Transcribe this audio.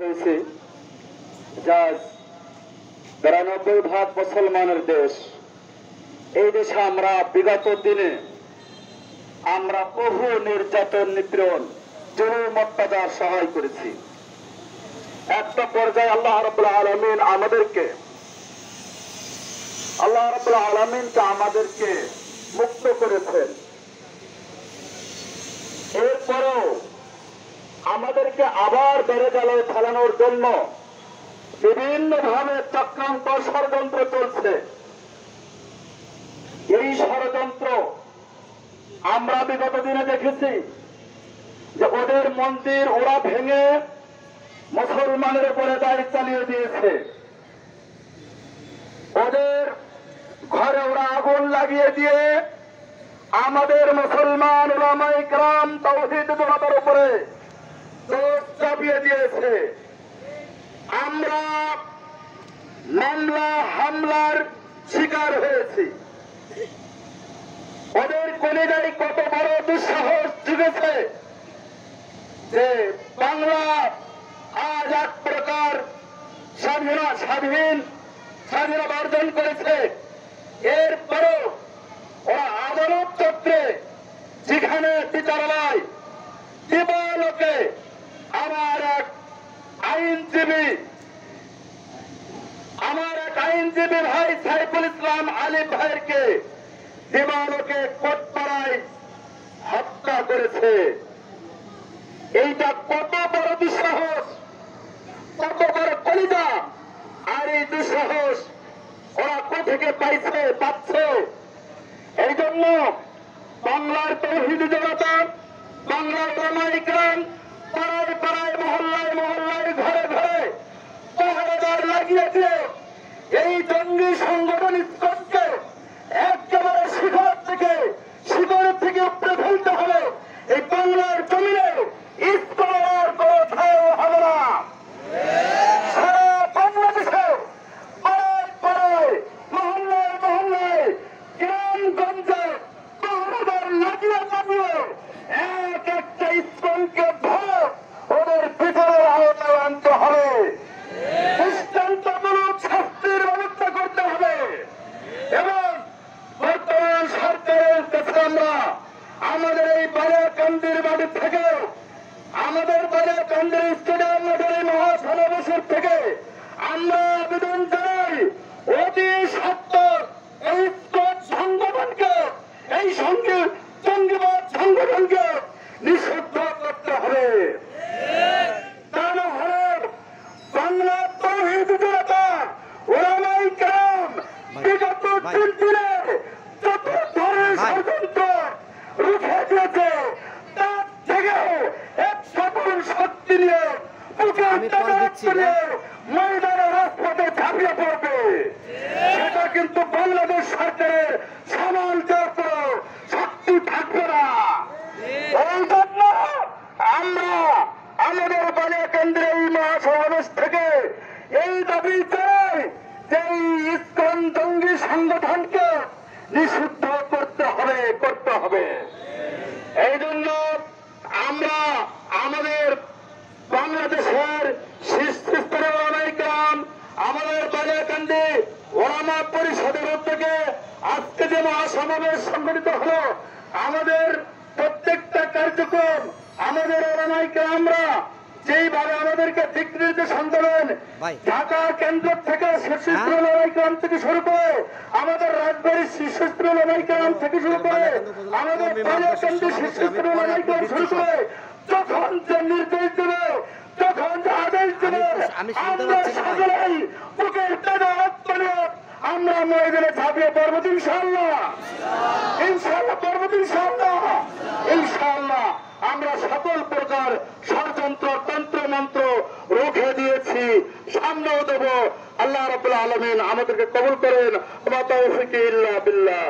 রয়েছে, যা ৯২% মুসলমানের দেশ। এই দেশে আমরা বিগত দিনে আমরা বহু নির্যাতন, নিপীড়ন, জুলুম, অত্যাচার সহায় করেছি। একটা পর্যায়ে আল্লাহ রাব্বুল আলামিন আমাদেরকে মুক্ত করেছেন। এরপরেও আমাদেরকে আবার বেড়ে গেলে ফেলানোর জন্য বিভিন্ন ভাবে চক্রান্ত, ষড়যন্ত্র চলছে। এই ষড়যন্ত্র আমরা বিগত দিনে দেখেছি যে ওদের মন্দির ওরা ভেঙে মুসলমানের উপরে দায় চালিয়ে দিয়েছে। ওদের ঘরে ওরা আগুন লাগিয়ে দিয়ে আমাদের মুসলমান উলামায়ে কেরাম, তাওহীদ জনতার উপরে দোষ চাপিয়ে দিয়েছে। আমরা মামলা হামলার শিকার হয়েছি। ওদের কলিজায় কত বড় দুঃসাহস জুগেছে যে বাংলা আজ এক প্রকার স্বাধীনতা অর্জন করেছে। এরপরও ওরা আদালত চক্রে, যেখানে বিচারালয় দিবালোকে আমার এক আইনজীবী ভাই সাইফুল ইসলাম আলিফ ভাইকে দিবালোকে কোটপাড়ায় হত্যা করেছে। এইটা কত বড় দুঃসাহস, কত বড় কলিজা! আর এই দুঃসাহস ওরা কোথেকে পাচ্ছে? এই জন্য বাংলার তাওহীদ জনতা, বাংলার উলামায়ে কেরাম পাড়ায় পাড়ায়, মহল্লায় মহল্লায়, ঘরে ঘরে পাহারাদার লাগিয়ে দিয়ে এই জঙ্গি সংগঠন ইসকনকে একেবারে শিকড় থেকে উপড়ে ফেলতে হবে। এই বাংলার জমিনে ইসকন আর কোথাও হবে না। সারা বাংলাদেশে পাড়ায় পাড়ায়, মহল্লায় মহল্লায়, গ্রামগঞ্জে পাহারাদার লাগিয়ে এক একটা ইসকনকে ধরে ওদের বিচারের আওতায় আনতে হবে। দৃষ্টান্তমূলক শাস্তির ব্যবস্থা করতে হবে। এবং বর্তমান সরকারের কাছে আমরা আমাদের এই বালিয়াকান্দির মাটি থেকে, আমাদের বালিয়াকান্দির স্টেডিয়াম মাঠের এই মহাসমাবেশের থেকে আমরা আবেদন জানাই, অতি সত্বর এই সংগঠনকে, এই জঙ্গিবাদ সংগঠনকে নিষিদ্ধ করতে হবে। তা না হলে বাংলার তাওহীদ জনতা, উলামায়ে কেরাম বিগত 3 দিনে যত ধরনের ষড়যন্ত্র রুখে দিয়েছে, তার থেকেও 100 গুণ শক্তি নিয়ে ময়দানে রাজপথে ঝাঁপিয়ে পড়বে। সেটা কিন্তু বাংলাদেশ সরকারের সামঞ্জস্য শক্তি থাকবে না। এই জন্য আমরা আমাদের বালিয়াকান্দির এই মহাসমাবেশ থেকে এই দাবি চাই যে ইসকন জঙ্গি সংগঠনকে নিষিদ্ধ করতে হবে। এই জন্য আমরা আমাদের বাংলাদেশের শীর্ষস্তরের উলামায়ে কেরাম, আমাদের বালিয়াকান্দি ওলামা পরিষদের উদ্যোগে আজকে যে মহাসমাবেশ সংগঠিত হলো, আমাদের প্রত্যেকটা কার্যক্রম আমাদের উলামায়ে কেরামরা যেইভাবে আমাদেরকে দিক নির্দেশন দেবেন, ঢাকা কেন্দ্র থেকে শীর্ষস্তরের উলামায়ে কেরাম থেকে শুরু করে, আমাদের রাজবাড়ির শীর্ষস্তরের উলামায়ে কেরাম থেকে শুরু করে, আমাদের বালিয়াকান্দির শীর্ষস্তরের উলামায়ে কেরাম শুরু করে, যখন যে নির্দেশ দেবে, যখন যে আদেশ দেবে, আমরা সকলেই বুকের তাজা রক্ত নিয়ে আমরা ময়দানে ঝাঁপিয়ে পড়বো ইনশাআল্লাহ। ইনশাআল্লাহ আমরা সকল প্রকার ষড়যন্ত্র, তন্ত্র মন্ত্র রুখে দিয়েছি, সামনেও দেব। আল্লাহ রাব্বুল আলামিন আমাদেরকে কবুল করেন। ওয়া মা তাওফীকি ইল্লা বিল্লাহ।